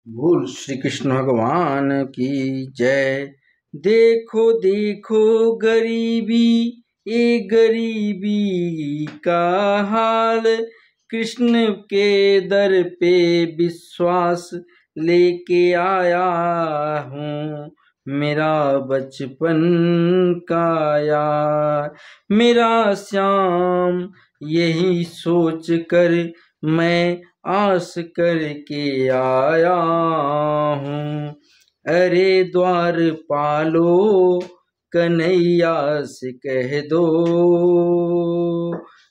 बोल श्री कृष्ण भगवान की जय। देखो देखो गरीबी, ये गरीबी का हाल, कृष्ण के दर पे विश्वास लेके आया हूँ। मेरा बचपन का यार, मेरा श्याम, यही सोच कर मैं आस करके आया हूँ। अरे द्वार पालो, कन्हैया से कह दो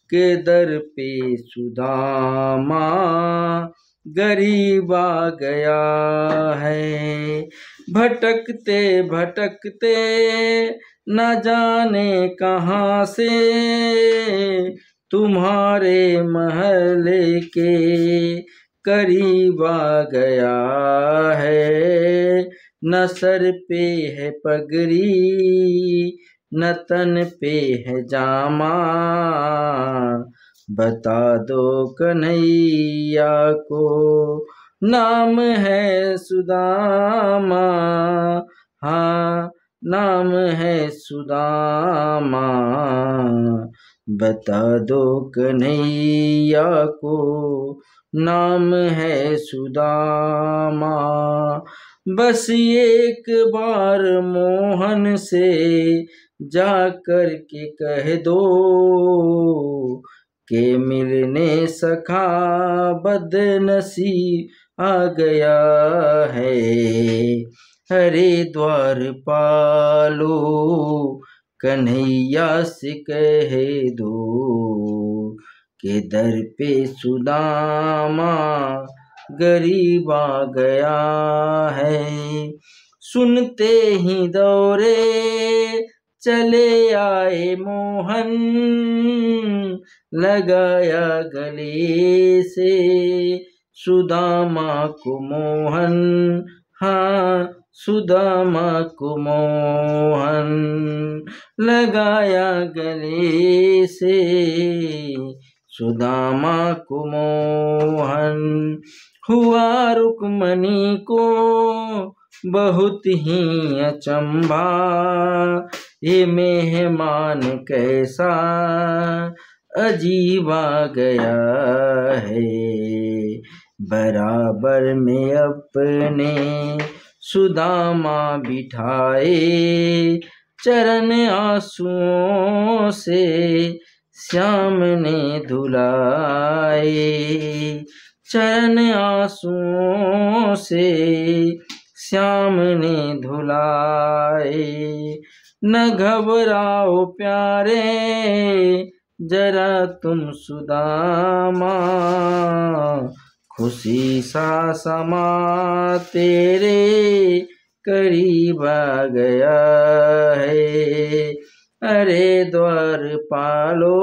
के दर पे सुदामा गरीब आ गया है। भटकते भटकते न जाने कहाँ से तुम्हारे महल के करीब आ गया है। न सर पे है पगड़ी, न तन पे है जामा, बता दो कन्हैया को नाम है सुदामा। हाँ, नाम है सुदामा, बता दो कन्हैया को नाम है सुदामा। बस एक बार मोहन से जा कर के कह दो के मिलने सखा बदनसीब आ गया है। हरे द्वार पालो, कन्हैया से कह दो के दर पे सुदामा गरीब आ गया है। सुनते ही दौड़े चले आए मोहन, लगाया गले से सुदामा को मोहन। हाँ, सुदामा को मोहन लगाया गले से सुदामा को मोहन। हुआ रुक्मणी को बहुत ही अचंभा, ये मेहमान कैसा अजीब आ गया है। बराबर में अपने सुदामा बिठाए, चरण आंसुओं से श्याम ने धुलाए। चरण आंसुओं से श्याम ने धुलाए। न घबराओ प्यारे जरा तुम सुदामा, खुशी सा समा तेरे करीब आ गया है। अरे द्वार पालो,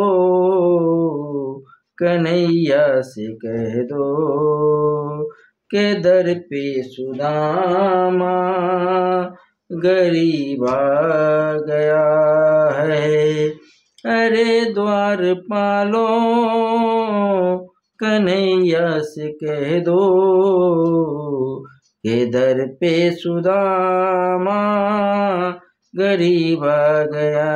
कन्हैया से कह दो के दर पे सुदामा गरीब आ गया है। अरे द्वार पालो, कन्हैया से कह दो के दर पे सुदामा गरीब आ गया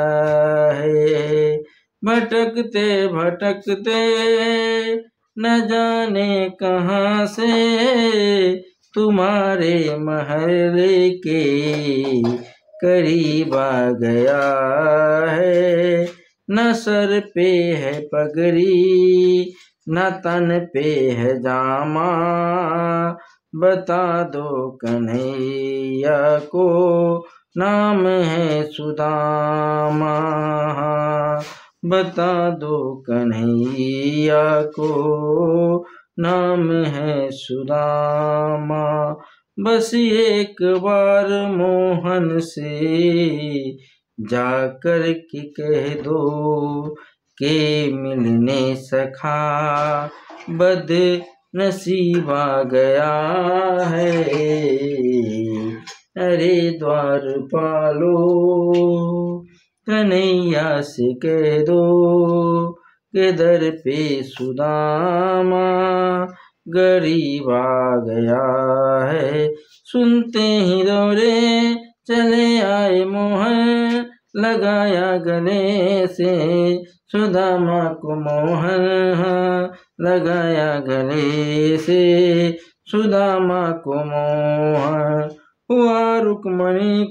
है। भटकते भटकते न जाने कहाँ से तुम्हारे महल के करीब आ गया है। न सर पे है पगड़ी, न तन पे है जामा, बता दो कन्हैया को नाम है सुदामा। बता दो कन्हैया को नाम है सुदामा। बस एक बार मोहन से जाकर के कह दो के मिलने सखा बद नसीब आ गया है। अरे द्वार पालो, कन्हैया से कह दो के दर पे सुदामा गरीब आ गया है। सुनते ही दौड़े चले आए मोहन, लगाया गले से सुदामा को मोहन, लगाया गले से सुदामा को मोहन। हुआ रुक्मणी